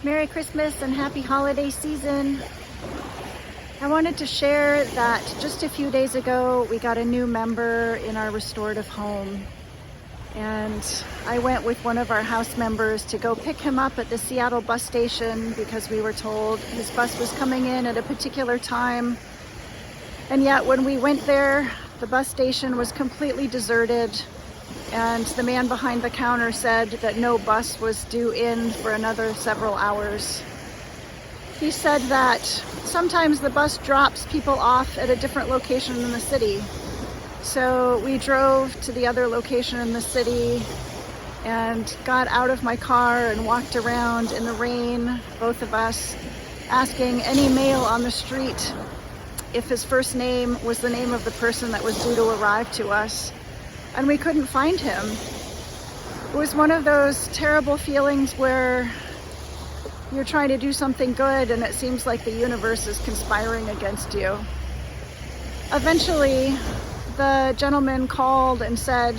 Merry Christmas and happy holiday season. I wanted to share that just a few days ago we got a new member in our restorative home, and I went with one of our house members to go pick him up at the Seattle bus station because we were told his bus was coming in at a particular time. And yet when we went there, the bus station was completely deserted, and the man behind the counter said that no bus was due in for another several hours. He said that sometimes the bus drops people off at a different location in the city. So we drove to the other location in the city and got out of my car and walked around in the rain, both of us, asking any male on the street if his first name was the name of the person that was due to arrive to us. And we couldn't find him. It was one of those terrible feelings where you're trying to do something good and it seems like the universe is conspiring against you. Eventually, the gentleman called and said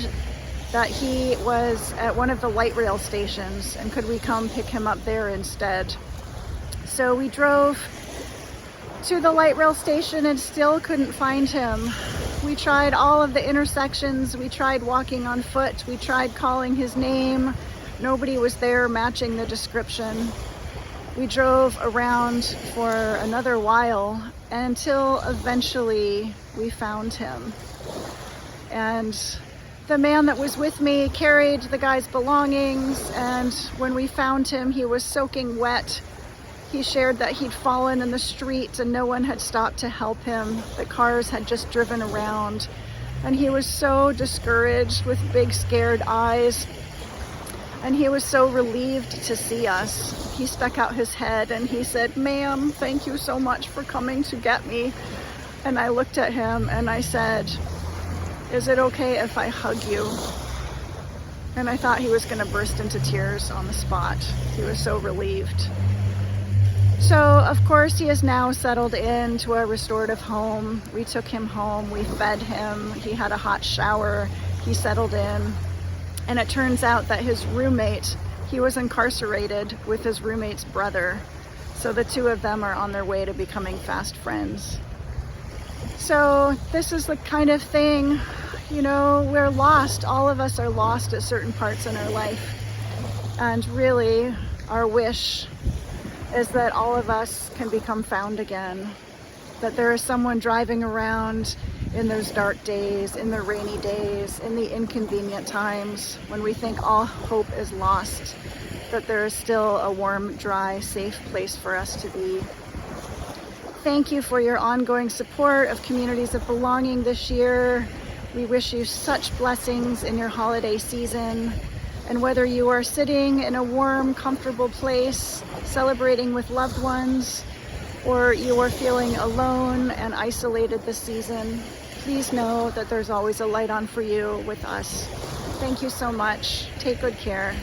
that he was at one of the light rail stations and could we come pick him up there instead. So we drove to the light rail station and still couldn't find him. We tried all of the intersections, we tried walking on foot, we tried calling his name. Nobody was there matching the description. We drove around for another while until eventually we found him. And the man that was with me carried the guy's belongings, and when we found him, he was soaking wet. He shared that he'd fallen in the street and no one had stopped to help him. The cars had just driven around, and he was so discouraged with big scared eyes. And he was so relieved to see us. He stuck out his head and he said, "Ma'am, thank you so much for coming to get me." And I looked at him and I said, "Is it okay if I hug you?" And I thought he was going to burst into tears on the spot. He was so relieved. So, of course, he is now settled into a restorative home. We took him home, we fed him, he had a hot shower, he settled in. And it turns out that his roommate, he was incarcerated with his roommate's brother. So the two of them are on their way to becoming fast friends. So this is the kind of thing, we're lost. All of us are lost at certain parts in our life. And really, our wish is that all of us can become found again. That there is someone driving around in those dark days, in the rainy days, in the inconvenient times, when we think all hope is lost, that there is still a warm, dry, safe place for us to be. Thank you for your ongoing support of Communities of Belonging this year. We wish you such blessings in your holiday season. And whether you are sitting in a warm, comfortable place, celebrating with loved ones, or you are feeling alone and isolated this season, please know that there's always a light on for you with us. Thank you so much. Take good care.